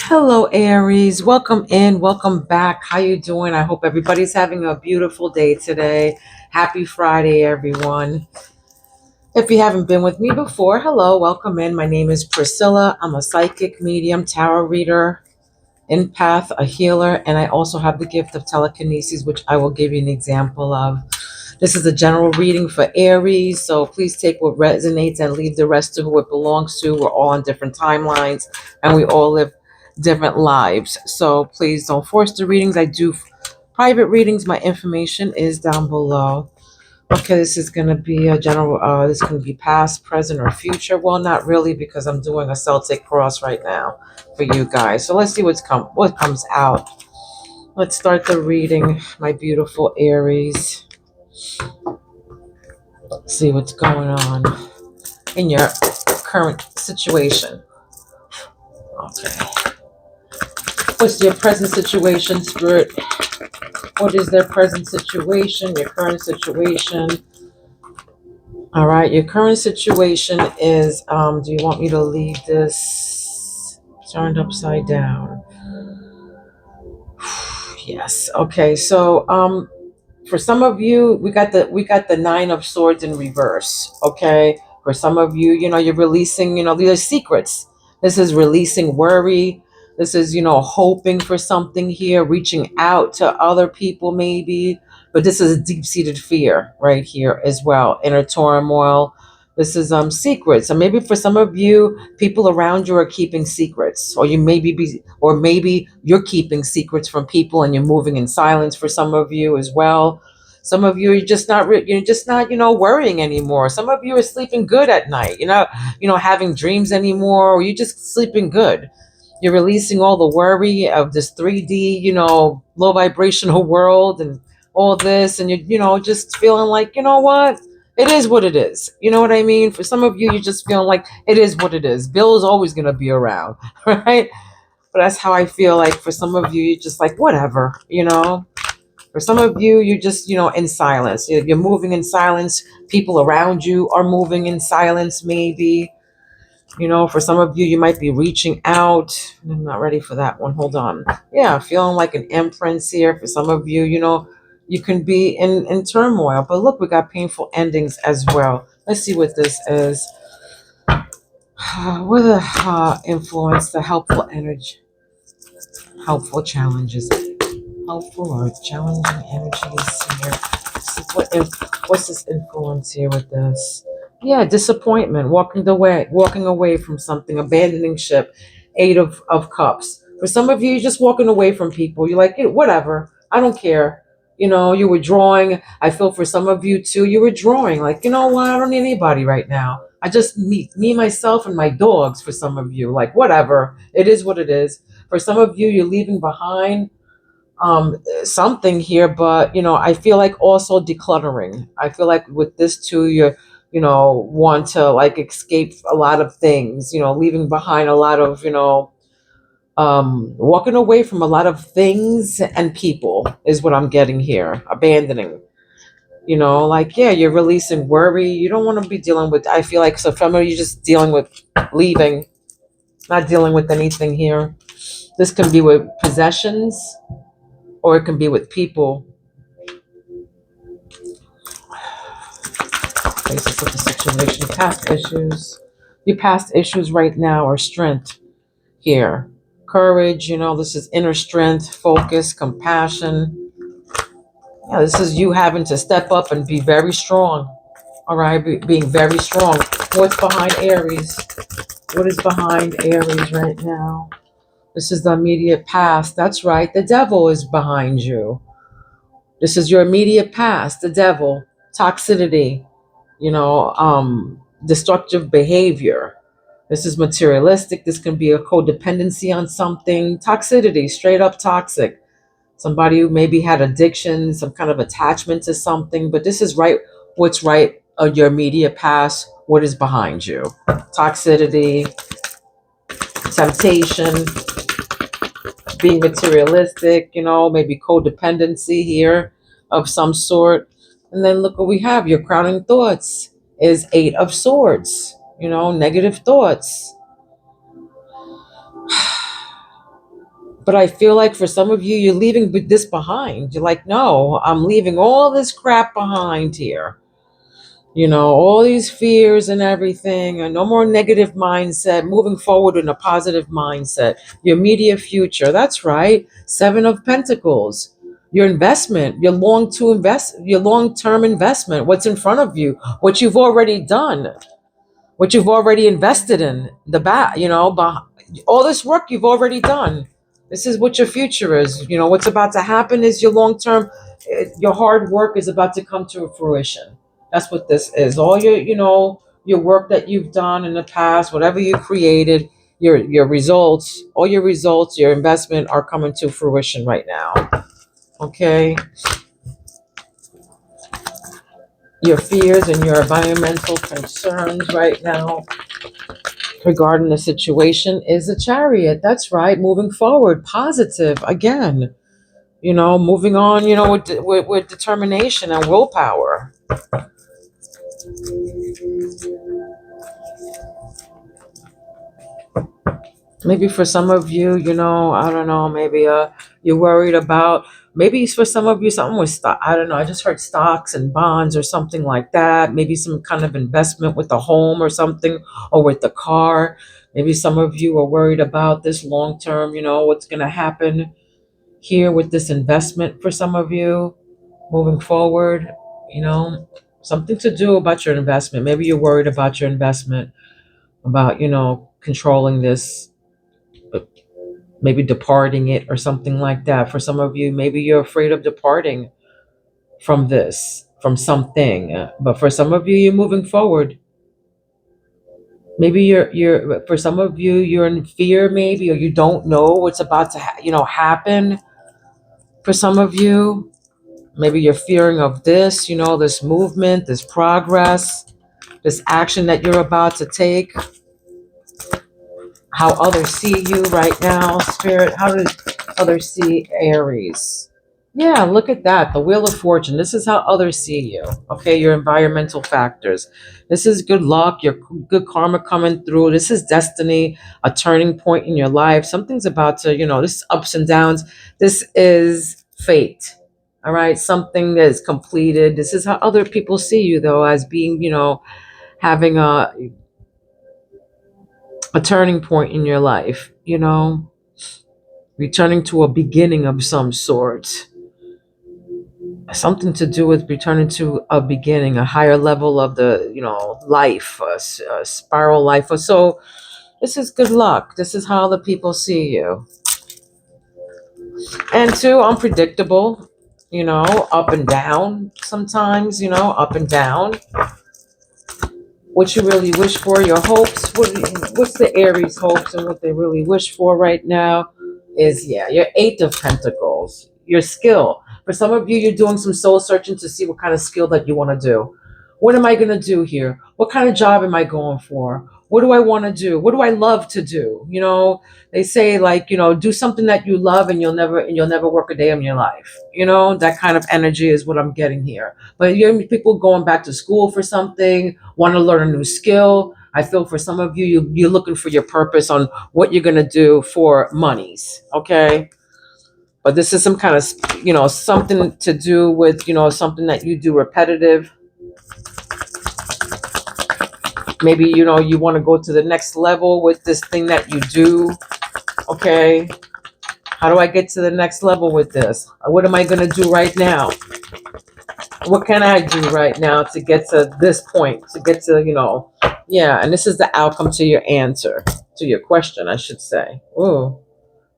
Hello, Aries. Welcome in. Welcome back. How you doing? I hope everybody's having a beautiful day today. Happy Friday, everyone. If you haven't been with me before, hello, welcome in. My name is Priscilla. I'm a psychic medium, tarot reader, empath, a healer, and I also have the gift of telekinesis, which I will give you an example of. This is a general reading for Aries, so please take what resonates and leave the rest to who it belongs to. We're all on different timelines and we all live different lives. So please don't force the readings. I do private readings. My information is down below. Okay, this is going to be a general, this can be past, present, or future. Well, not really, because I'm doing a Celtic cross right now for you guys. So let's see what comes out. Let's start the reading, my beautiful Aries. See what's going on in your current situation. Okay. What's your present situation, Spirit? What is their present situation, your current situation? All right, your current situation is, do you want me to leave this turned upside down? Yes. Okay. So, for some of you, we got the Nine of Swords in reverse. Okay. For some of you, you're releasing, these are secrets. This is releasing worry. This is, hoping for something here, reaching out to other people maybe. But this is deep-seated fear right here as well, inner turmoil. This is secrets. And maybe for some of you, people around you are keeping secrets, or maybe you're keeping secrets from people and you're moving in silence for some of you as well. Some of you are just not you're just not, worrying anymore. Some of you are sleeping good at night. You're not, having dreams anymore, or you're just sleeping good. You're releasing all the worry of this 3D, low vibrational world and all this, and you're, just feeling like, what? It is what it is. You know what I mean? For some of you, you're just feeling like it is what it is. Bill is always going to be around, right? But that's how I feel like for some of you, you're just like, whatever. For some of you, you're just, in silence. You're moving in silence. People around you are moving in silence, maybe. For some of you, you might be reaching out. I'm not ready for that one. Hold on. Yeah, feeling like an empress here. For some of you, you can be in turmoil. But look, we got painful endings as well. Let's see what this is. What are the influence, the helpful energy, helpful challenges, helpful or challenging energies here. What's this influence here with this? Yeah, disappointment, walking away from something, abandoning ship, Eight of Cups. For some of you, you're just walking away from people. You're like, whatever, I don't care. You were drawing. I feel for some of you too, you were drawing. Like, you know what? I don't need anybody right now. I just me, myself, and my dogs. For some of you, like, whatever. It is what it is. For some of you, you're leaving behind something here, but I feel like also decluttering. I feel like with this too, you're want to like escape a lot of things, leaving behind a lot of walking away from a lot of things and people is what I'm getting here. Abandoning, like, yeah, you're releasing worry. You don't want to be dealing with, I feel like, so some of you just dealing with leaving, not dealing with anything here. This can be with possessions, or it can be with people. Basis of the situation, past issues. Your past issues right now are strength here. Courage, this is inner strength, focus, compassion. Yeah, this is you having to step up and be very strong. All right, being very strong. What's behind Aries? What is behind Aries right now? This is the immediate past. That's right. The devil is behind you. This is your immediate past. The devil, toxicity, destructive behavior. This is materialistic. This can be a codependency on something. Toxicity, straight up toxic. Somebody who maybe had addiction, some kind of attachment to something. But this is right. What's right of your immediate past. What is behind you? Toxicity, temptation, being materialistic. Maybe codependency here of some sort. And then look what we have. Your crowning thoughts is Eight of Swords. Negative thoughts. But I feel like for some of you, you're leaving this behind. You're like, no, I'm leaving all this crap behind here. All these fears and everything, and no more negative mindset, moving forward in a positive mindset. Your immediate future. That's right. Seven of Pentacles. Your investment, your long-term investment, what's in front of you, what you've already done, what you've already invested in, all this work you've already done. This is what your future is. What's about to happen is your long term, your hard work is about to come to fruition. That's what this is. All your work that you've done in the past, whatever you created, your results, all your results, your investment are coming to fruition right now. Okay. Your fears and your environmental concerns right now regarding the situation is a Chariot. That's right. Moving forward, positive again. Moving on. With determination and willpower. Maybe for some of you, I don't know. Maybe you're worried about. Maybe for some of you, something with stock. I don't know. I just heard stocks and bonds or something like that. Maybe some kind of investment with the home or something, or with the car. Maybe some of you are worried about this long term. What's going to happen here with this investment for some of you moving forward. You know, something to do about your investment. Maybe you're worried about your investment, about controlling this, maybe departing it or something like that. For some of you, maybe you're afraid of departing from this, from something. But for some of you, you're moving forward. Maybe you're for some of you, you're in fear, maybe, or you don't know what's about to happen. For some of you, maybe you're fearing of this, this movement, this progress, this action that you're about to take. How others see you right now, Spirit. How do others see Aries? Yeah, look at that. The Wheel of Fortune. This is how others see you. Okay, your environmental factors. This is good luck, your good karma coming through. This is destiny, a turning point in your life. Something's about to, this is ups and downs. This is fate. All right, something that is completed. This is how other people see you, though, as being, having a turning point in your life, returning to a beginning of some sort. Something to do with returning to a beginning, a higher level of the, life, a spiral life. So this is good luck. This is how the people see you. And two, unpredictable, up and down sometimes, up and down. What you really wish for, your hopes. What's the Aries hopes and what they really wish for right now is, your Eight of Pentacles, your skill. For some of you, you're doing some soul searching to see what kind of skill that you want to do. What am I going to do here? What kind of job am I going for? What do I want to do? What do I love to do? They say, like, do something that you love and you'll never work a day in your life. That kind of energy is what I'm getting here. But people going back to school for something, want to learn a new skill. I feel for some of you, you're looking for your purpose on what you're going to do for monies. Okay. But this is some kind of, something to do with, something that you do repetitive. Maybe, you want to go to the next level with this thing that you do. Okay. How do I get to the next level with this? What am I going to do right now? What can I do right now to get to this point, to get to, and this is the outcome to your answer, to your question, I should say. Ooh.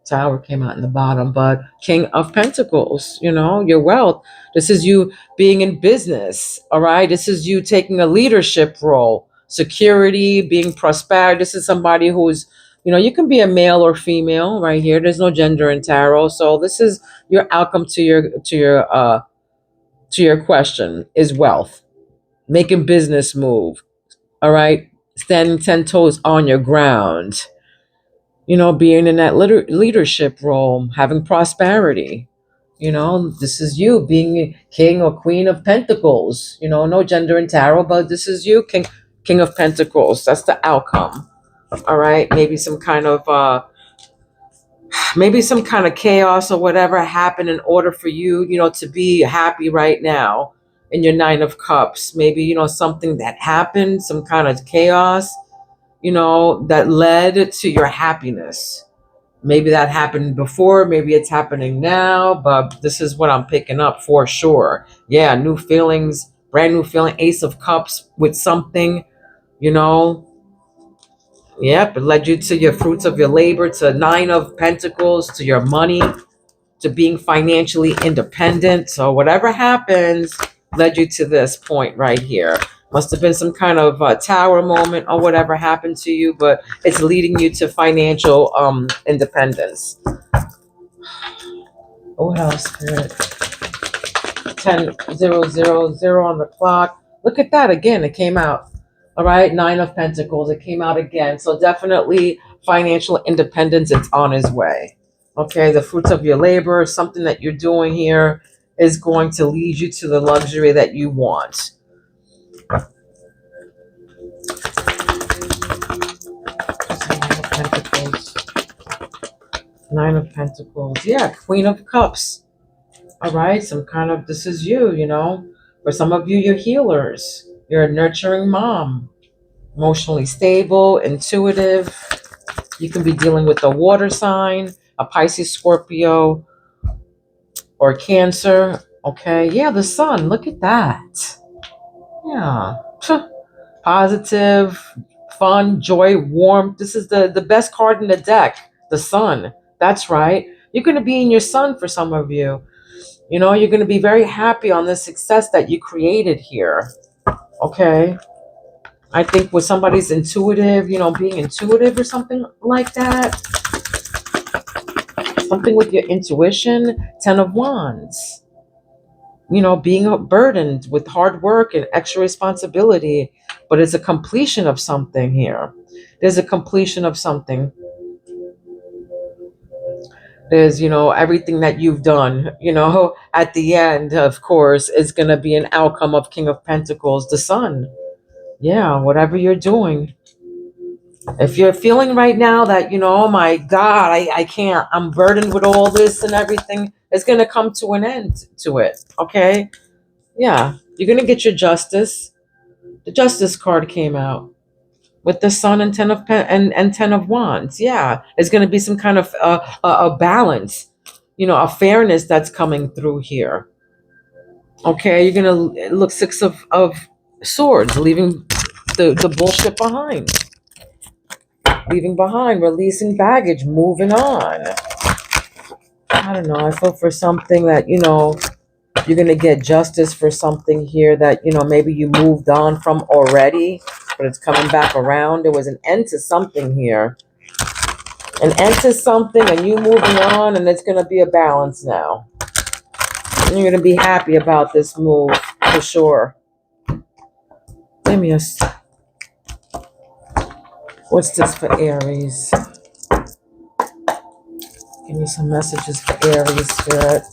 Tower came out in the bottom, but King of Pentacles, your wealth. This is you being in business, all right? This is you taking a leadership role, security, being prosperous. This is somebody who's, you can be a male or female right here. There's no gender in tarot. So this is your outcome to your question is wealth, making business move, all right? Standing 10 toes on your ground. Being in that leadership role, having prosperity. This is you being king or queen of pentacles. No gender in tarot, but this is you, king of pentacles. That's the outcome. All right. Maybe some kind of maybe some kind of chaos or whatever happened in order for you, to be happy right now in your Nine of Cups. Maybe, something that happened, some kind of chaos, that led to your happiness. Maybe that happened before, maybe it's happening now, but this is what I'm picking up for sure. Yeah, new feelings, brand new feeling, Ace of Cups with something, you know. Yep, it led you to your fruits of your labor, to Nine of Pentacles, to your money, to being financially independent. So whatever happens led you to this point right here. Must have been some kind of tower moment or whatever happened to you, but it's leading you to financial independence. Oh, what else, Spirit? 10:000 on the clock. Look at that again. It came out. All right, Nine of Pentacles. It came out again. So definitely financial independence. It's on its way. Okay, the fruits of your labor, something that you're doing here is going to lead you to the luxury that you want. Nine of Pentacles. Nine of Pentacles. Yeah, Queen of Cups. All right, some kind of, this is you, For some of you, you're healers. You're a nurturing mom. Emotionally stable, intuitive. You can be dealing with a water sign, a Pisces, Scorpio, or Cancer. Okay, yeah, the sun. Look at that. Yeah. Positive, fun, joy, warmth. This is the best card in the deck. The sun. That's right. You're going to be in your sun for some of you. You're going to be very happy on the success that you created here. Okay. I think with somebody's intuitive, being intuitive or something like that. Something with your intuition. 10 of Wands. Being burdened with hard work and extra responsibility. But it's a completion of something here. There's a completion of something. There's, everything that you've done, at the end, of course, is going to be an outcome of King of Pentacles, the sun. Yeah, whatever you're doing. If you're feeling right now that, oh my God, I can't, I'm burdened with all this and everything, it's going to come to an end to it. Okay. Yeah. You're going to get your justice. The justice card came out with the sun and 10 of and 10 of Wands. Yeah. It's going to be some kind of a balance, a fairness that's coming through here. Okay. You're going to look Six of Swords, leaving the bullshit behind. Leaving behind, releasing baggage, moving on. I don't know. I feel for something that, you're going to get justice for something here that, maybe you moved on from already, but it's coming back around. There was an end to something here. An end to something and you moving on, and it's going to be a balance now. And you're going to be happy about this move for sure. Give me what's this for Aries? Give me some messages for Aries, Spirit.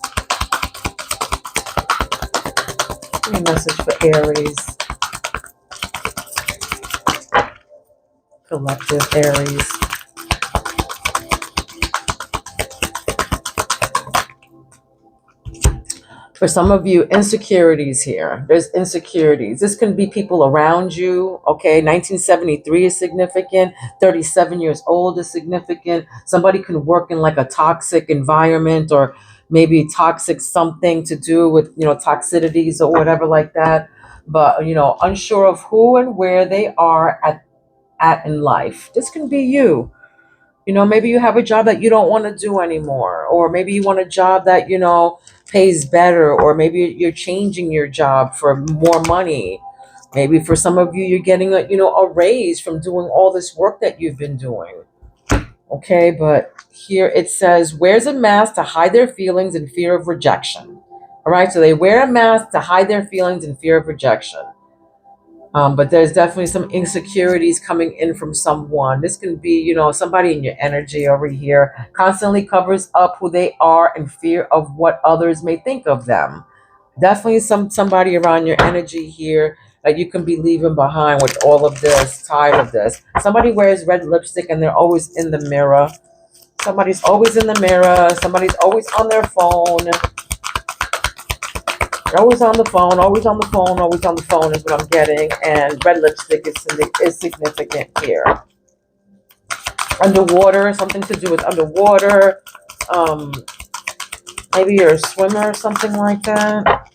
Give me a message for Aries. Collective Aries. For some of you, insecurities here. There's insecurities. This can be people around you. Okay, 1973 is significant. 37 years old is significant. Somebody can work in like a toxic environment, or maybe toxic something to do with, toxicities or whatever like that. But, unsure of who and where they are at in life. This can be you. Maybe you have a job that you don't want to do anymore, or maybe you want a job that, pays better, or maybe you're changing your job for more money. Maybe for some of you, you're getting a raise from doing all this work that you've been doing. Okay, but here it says, wears a mask to hide their feelings and fear of rejection. All right, so they wear a mask to hide their feelings and fear of rejection. But there's definitely some insecurities coming in from someone. This can be, somebody in your energy over here constantly covers up who they are in fear of what others may think of them. Definitely somebody around your energy here that you can be leaving behind with all of this, tired of this. Somebody wears red lipstick and they're always in the mirror. Somebody's always in the mirror. Somebody's always on their phone. Always on the phone, always on the phone, always on the phone is what I'm getting. And red lipstick is significant here. Underwater, something to do with underwater. Maybe you're a swimmer or something like that.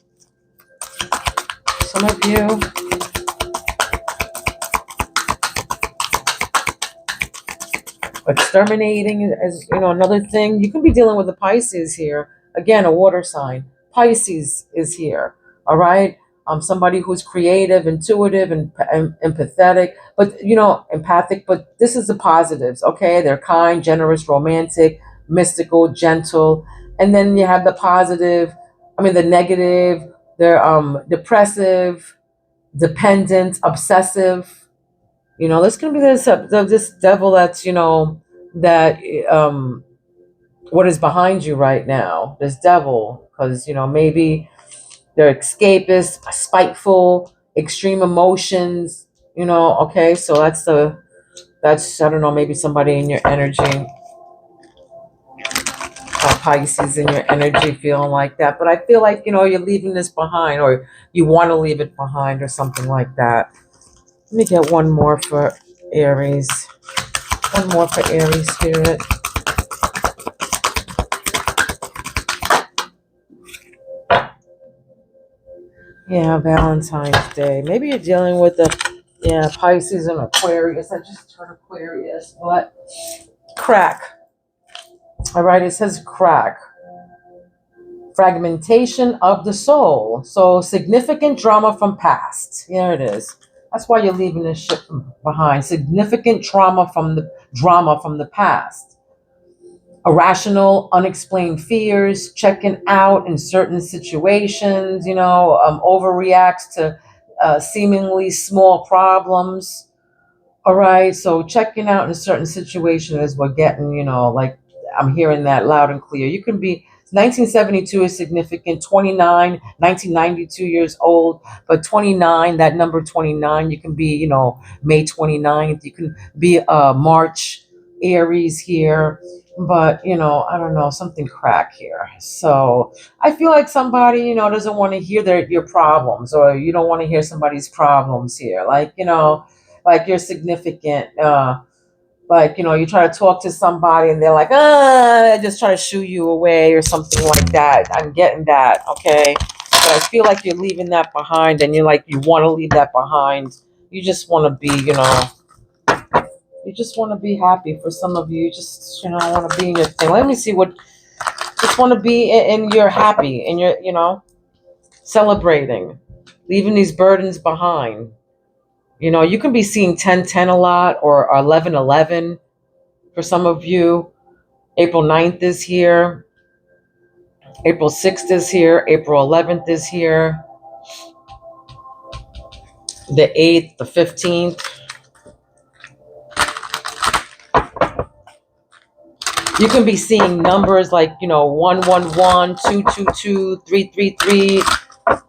Some of you. Exterminating is, another thing. You can be dealing with the Pisces here. Again, a water sign. Pisces is here. All right. Somebody who's creative, intuitive, and empathetic, but empathic. But this is the positives. Okay, they're kind, generous, romantic, mystical, gentle, and then you have the positive. The negative. They're depressive, dependent, obsessive. There's gonna be this devil that's that what is behind you right now. This devil, because maybe they're escapist, spiteful, extreme emotions. Okay, so that's I don't know, maybe somebody in your energy, Pisces in your energy, feeling like that. But I feel like you're leaving this behind, or you want to leave it behind, or something like that. Let me get one more for Aries. One more for Aries spirit. Yeah, Valentine's Day. Maybe you're dealing with Pisces and Aquarius. I just turned Aquarius, but crack. All right, it says crack. Fragmentation of the soul. So significant drama from past. Here it is. That's why you're leaving this shit behind. Significant drama from the past. Irrational, unexplained fears, checking out in certain situations, overreacts to seemingly small problems. All right, so checking out in a certain situation is what getting, like I'm hearing that loud and clear. You can be 1972 is significant, 29, 1992 years old, but 29, that number 29, you can be, May 29th, you can be March Aries here, but I don't know, something crack here. So I feel like somebody, doesn't want to hear your problems, or you don't want to hear somebody's problems here. Like you're significant, like you try to talk to somebody and they're like, just try to shoo you away or something like that. I'm getting that. Okay, but I feel like you're leaving that behind, and you want to leave that behind. You just want to be, you just want to be happy. For some of you, just want to be in your thing. Let me see what. Just want to be in your happy, and your celebrating, leaving these burdens behind. You can be seeing 1010 a lot, or 1111 for some of you. April 9th is here. April 6th is here. April 11th is here. The 8th, the 15th. You can be seeing numbers like, 111, 222, 333,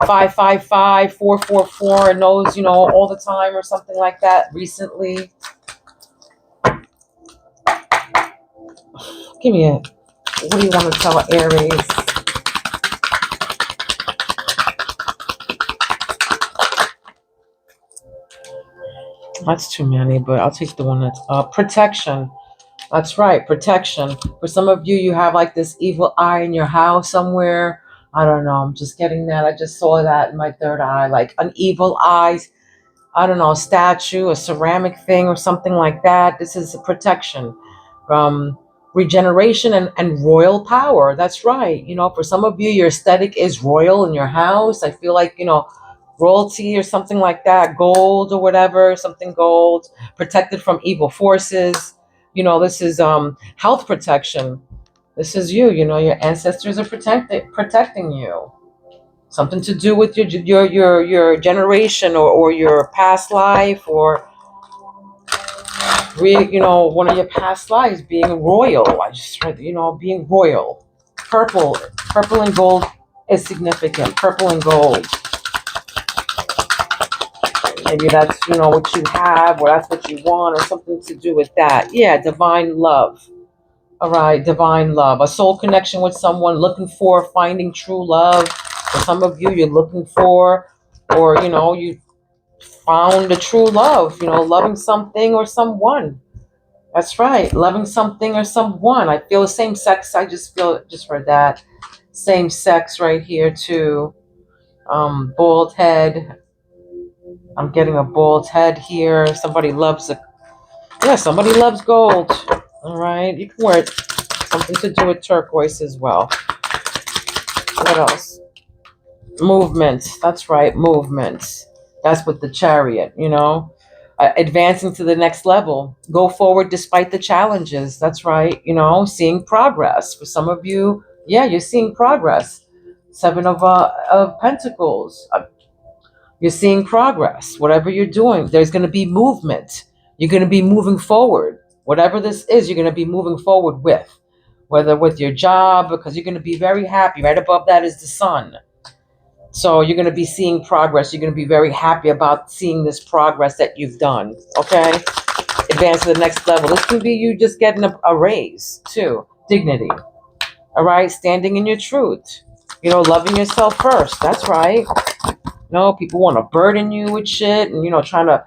555, 444, and those, all the time or something like that recently. Give me a, what do you want to tell Aries? That's too many, but I'll take the one that's protection. That's right, protection. For some of you, you have like this evil eye in your house somewhere. I don't know. I'm just getting that. I just saw that in my third eye, like an evil eye. I don't know, a statue, a ceramic thing, or something like that. This is a protection from regeneration and royal power. That's right. For some of you, your aesthetic is royal in your house. I feel like, royalty or something like that, gold or whatever, something gold, protected from evil forces. This is health protection. This is you. Your ancestors are protecting you. Something to do with your generation, or your past life, or one of your past lives being royal. I just read, being royal. Purple and gold is significant. Purple and gold. Maybe that's, what you have, or that's what you want, or something to do with that. Yeah, divine love. All right, divine love, a soul connection with someone, looking for, finding true love. For some of you, you're looking for, or you found a true love, loving something or someone. That's right, loving something or someone. I feel the same sex. I just feel it just for that. Same sex right here too. Bald head. I'm getting a bald head here. Somebody loves somebody loves gold. All right, you can wear it. Something to do with turquoise as well. What else? Movement. That's right, movement. That's with the chariot. Advancing to the next level. Go forward despite the challenges. That's right. Seeing progress. For some of you, yeah, you're seeing progress. Seven of Pentacles. You're seeing progress. Whatever you're doing, there's going to be movement. You're going to be moving forward. Whatever this is, you're going to be moving forward with. Whether with your job, because you're going to be very happy. Right above that is the sun. So you're going to be seeing progress. You're going to be very happy about seeing this progress that you've done. Okay? Advance to the next level. This can be you just getting a raise, too. Dignity. All right? Standing in your truth. Loving yourself first. That's right. People want to burden you with shit and, trying to,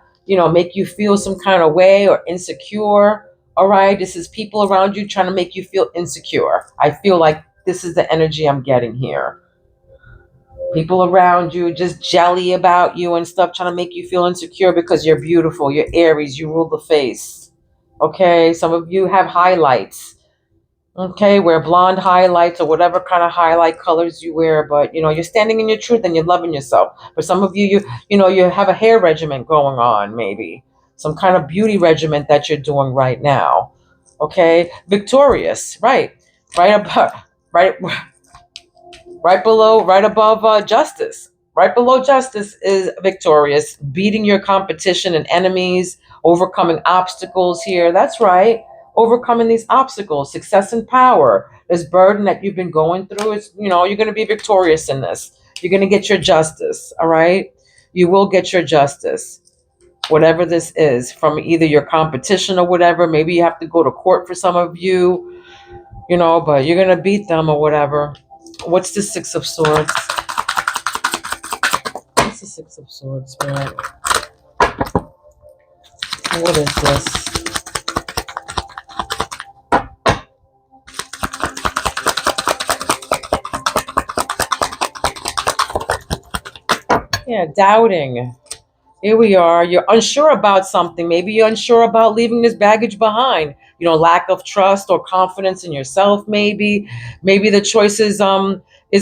make you feel some kind of way or insecure. All right? This is people around you trying to make you feel insecure. I feel like this is the energy I'm getting here. People around you just jelly about you and stuff, trying to make you feel insecure because you're beautiful. You're Aries. You rule the face. Okay? Some of you have highlights. Okay? Wear blonde highlights or whatever kind of highlight colors you wear. But, you're standing in your truth and you're loving yourself. For some of you, you have a hair regimen going on, maybe. Some kind of beauty regimen that you're doing right now. Okay? Victorious. Right. Right about... Right above justice. Right below justice is victorious, beating your competition and enemies, overcoming obstacles here. That's right. Overcoming these obstacles, success and power. This burden that you've been going through is, you're going to be victorious in this. You're going to get your justice. All right. You will get your justice. Whatever this is, from either your competition or whatever. Maybe you have to go to court for some of you, but you're going to beat them or whatever. What's the Six of Swords? What's the Six of Swords, Spirit? What is this? Yeah, doubting. Here we are. You're unsure about something. Maybe you're unsure about leaving this baggage behind. Lack of trust or confidence in yourself, maybe. Maybe the choice is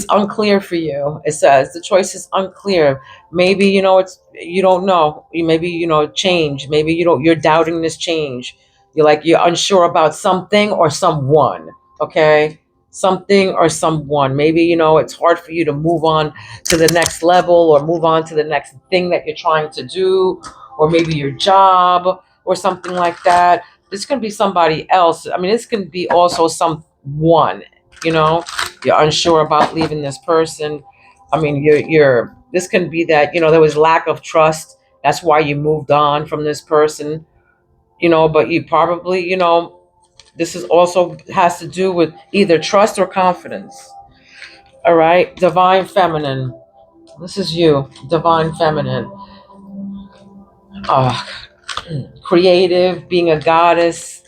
unclear for you. It says the choice is unclear. Maybe, it's you don't know. Maybe, change. Maybe you're doubting this change. You're unsure about something or someone. Okay? Something or someone. Maybe, it's hard for you to move on to the next level or move on to the next thing that you're trying to do, or maybe your job or something like that. This can be somebody else. I mean, this can be also someone, you're unsure about leaving this person. I mean, this can be that, there was lack of trust. That's why you moved on from this person, but you probably, this is also has to do with either trust or confidence. All right. Divine feminine. This is you, divine feminine. Uh, Creative, being a goddess.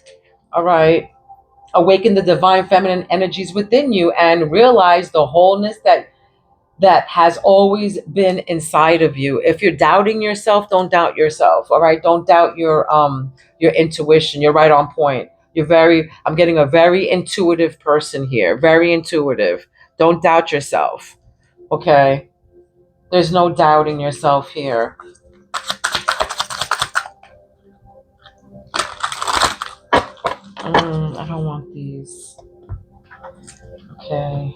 All right. Awaken the divine feminine energies within you and realize the wholeness that has always been inside of you. If you're doubting yourself, don't doubt yourself. All right. Don't doubt your intuition. You're right on point. I'm getting a very intuitive person here. Very intuitive. Don't doubt yourself. Okay. There's no doubting yourself here. I don't want these. Okay.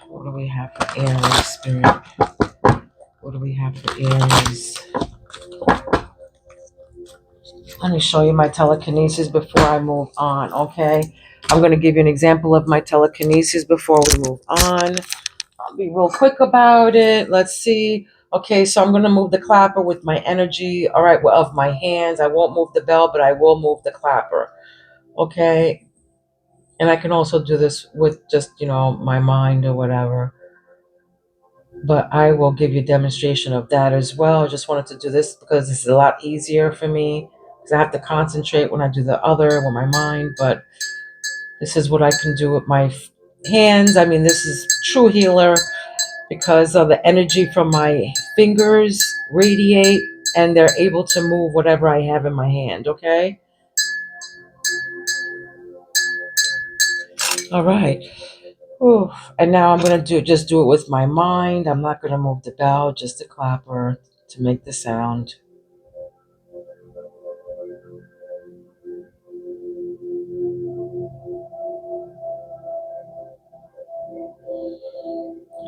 What do we have for Aries, Spirit? What do we have for Aries? Let me show you my telekinesis before I move on, okay? I'm going to give you an example of my telekinesis before we move on. I'll be real quick about it. Let's see. Okay, so I'm going to move the clapper with my energy, all right, well, of my hands. I won't move the bell, but I will move the clapper. Okay, and I can also do this with just, my mind or whatever. But I will give you a demonstration of that as well. I just wanted to do this because this is a lot easier for me because I have to concentrate when I do the other with my mind. But this is what I can do with my hands. I mean, this is true healer because of the energy from my fingers radiate and they're able to move whatever I have in my hand. Okay. All right. Ooh. And now I'm going to just do it with my mind. I'm not going to move the bell, just the clapper to make the sound.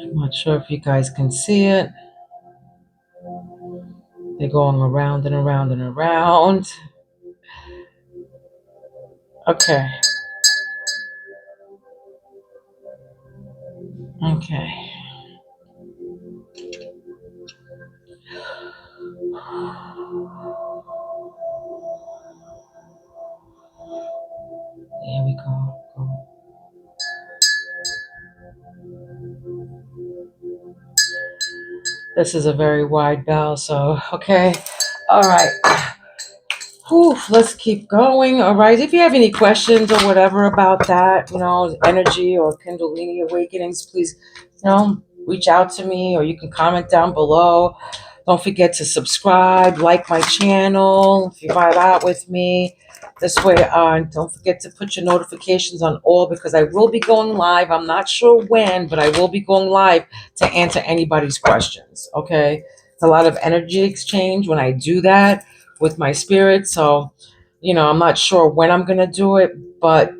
I'm not sure if you guys can see it. They're going around and around and around. Okay. Okay. There we go. This is a very wide bell, so okay. All right. Whew, let's keep going. All right. If you have any questions or whatever about that, energy or Kundalini awakenings, please, reach out to me or you can comment down below. Don't forget to subscribe, like my channel if you vibe out with me. This way, don't forget to put your notifications on all because I will be going live. I'm not sure when, but I will be going live to answer anybody's questions. Okay. It's a lot of energy exchange when I do that with my spirit. So, I'm not sure when I'm going to do it, but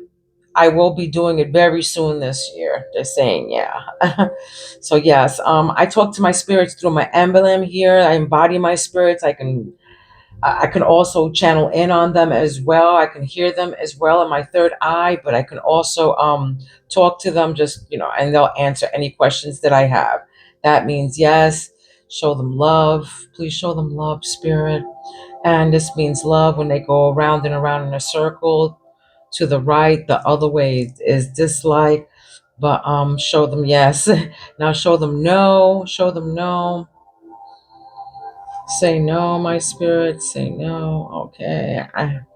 I will be doing it very soon this year. They're saying, yeah. So yes, I talk to my spirits through my emblem here. I embody my spirits. I can also channel in on them as well. I can hear them as well in my third eye, but I can also talk to them just, and they'll answer any questions that I have. That means yes, show them love. Please show them love, spirit. And this means love when they go around and around in a circle. To the right, the other way is dislike. But show them yes. Now show them no. Show them no. Say no, my spirit. Say no. Okay.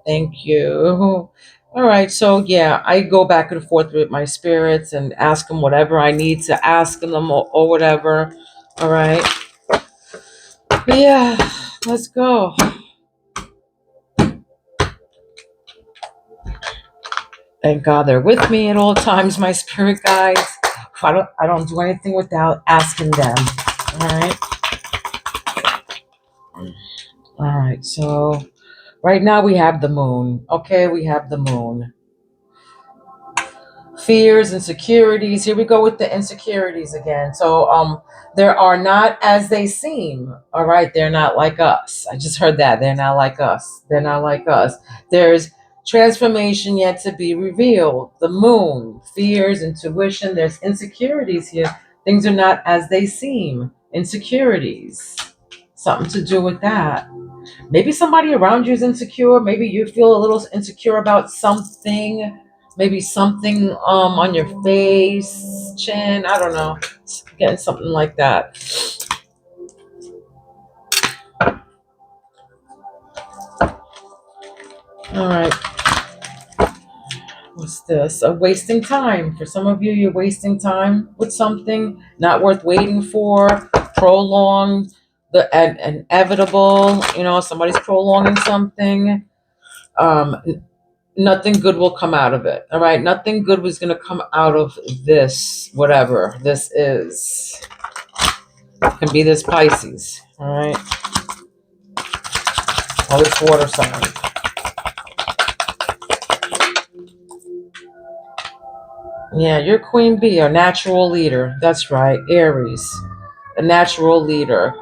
Thank you. All right. So yeah, I go back and forth with my spirits and ask them whatever I need to ask them or whatever. All right. But yeah, let's go. Thank God they're with me at all times, my spirit guides. I don't do anything without asking them. All right. All right. So right now we have the moon. Okay, we have the moon. Fears, insecurities. Here we go with the insecurities again. So there are not as they seem. All right, they're not like us. I just heard that. They're not like us. They're not like us. There's transformation yet to be revealed. The moon, fears, intuition. There's insecurities here. Things are not as they seem. Insecurities. Something to do with that. Maybe somebody around you is insecure. Maybe you feel a little insecure about something. Maybe something on your face, chin. I don't know. Getting something like that. All right. What's this? Wasting time. For some of you, you're wasting time with something not worth waiting for. Prolonged. The inevitable. Somebody's prolonging something. Um, Nothing good will come out of it. All right. Nothing good was going to come out of this, whatever this is. It can be this Pisces. All right. Or this water sign. Yeah, you're Queen Bee, a natural leader. That's right. Aries, a natural leader.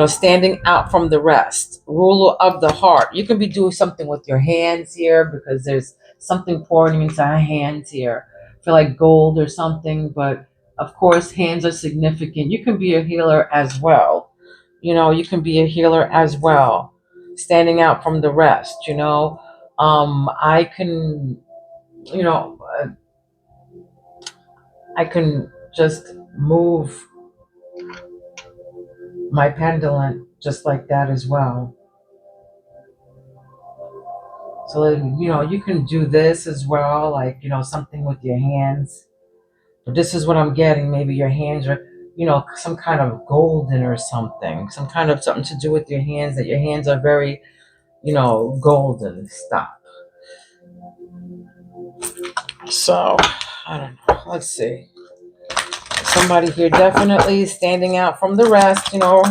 Standing out from the rest. Ruler of the heart. You can be doing something with your hands here because there's something pouring into our hands here. I feel like gold or something, but of course, hands are significant. You can be a healer as well. You know, you can be a healer as well, standing out from the rest, you know. I can, you know, I can just move my pendulum just like that as well. So, you know, you can do this as well, like, you know, something with your hands. But this is what I'm getting. Maybe your hands are, you know, some kind of golden or something. Some kind of something to do with your hands, that your hands are very, you know, golden stuff. So, I don't know. Let's see. Somebody here definitely standing out from the rest, you know,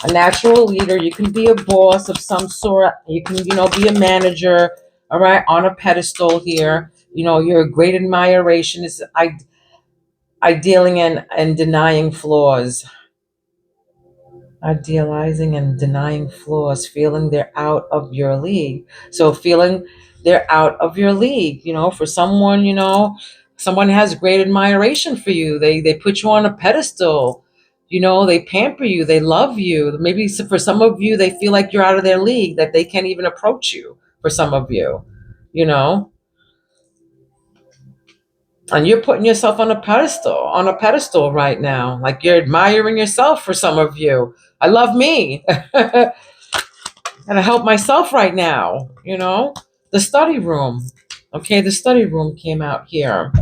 a natural leader. You can be a boss of some sort. You can, you know, be a manager, all right, on a pedestal here. You know, you're a great admiration. Is idealing and denying flaws. Idealizing and denying flaws, feeling they're out of your league. So feeling they're out of your league, you know, for someone, you know, someone has great admiration for you. They put you on a pedestal, you know, they pamper you, they love you. Maybe for some of you, they feel like you're out of their league, that they can't even approach you for some of you, you know. And you're putting yourself on a pedestal right now. Like you're admiring yourself for some of you. I love me. And I help myself right now, you know? The study room. Okay, the study room came out here.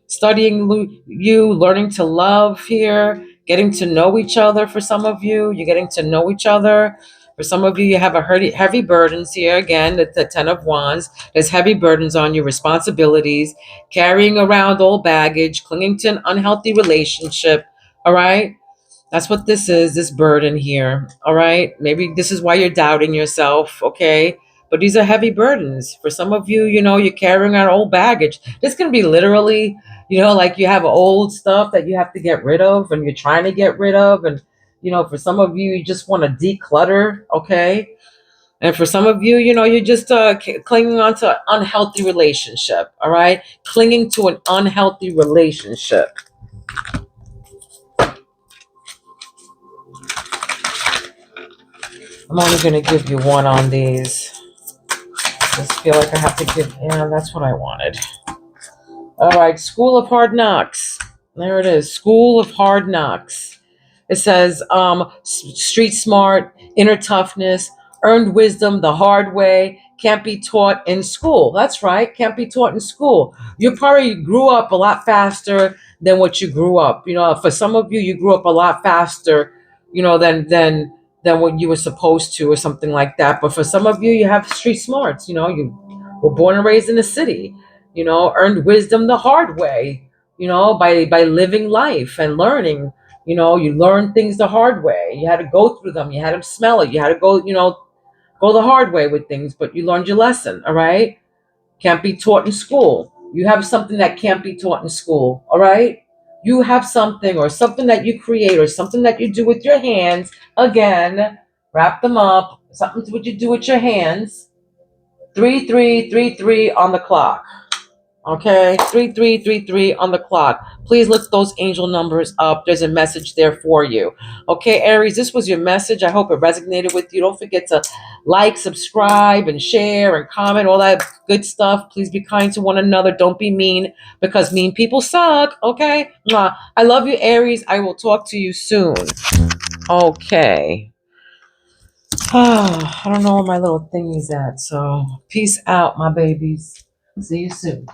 Studying you, learning to love here, getting to know each other for some of you. You're getting to know each other. For some of you, you have a heavy burdens here. Again, the Ten of Wands. There's heavy burdens on you, responsibilities, carrying around old baggage, clinging to an unhealthy relationship. All right? That's what this is, this burden here. All right. Maybe this is why you're doubting yourself. Okay. But these are heavy burdens. For some of you, you know, you're carrying out old baggage. This can be literally, you know, like you have old stuff that you have to get rid of and you're trying to get rid of. And, you know, for some of you, you just want to declutter. Okay. And for some of you, you know, you're just clinging on to an unhealthy relationship. All right. Clinging to an unhealthy relationship. I'm only going to give you one on these. I just feel like I have to give, yeah, that's what I wanted. All right, School of Hard Knocks. There it is, School of Hard Knocks. It says street smart, inner toughness, earned wisdom the hard way, can't be taught in school. That's right, can't be taught in school. You probably grew up a lot faster than what you grew up. You know, for some of you, you grew up a lot faster, you know, than what you were supposed to or something like that. But for some of you, you have street smarts. You know, you were born and raised in the city, you know, earned wisdom the hard way, you know, by living life and learning. You know, you learn things the hard way. You had to go through them. You had to smell it. You had to go, you know, go the hard way with things, but you learned your lesson. All right. Can't be taught in school. You have something that can't be taught in school. All right. You have something or something that you create or something that you do with your hands. Again, wrap them up. Something to what you do with your hands. 3333 on the clock. Okay, 3333 on the clock. Please look those angel numbers up. There's a message there for you. Okay, Aries, this was your message. I hope it resonated with you. Don't forget to like, subscribe, and share and comment, all that good stuff. Please be kind to one another. Don't be mean because mean people suck. Okay, mwah. I love you, Aries. I will talk to you soon. Okay. I don't know where my little thingy's at. So, peace out, my babies. See you soon.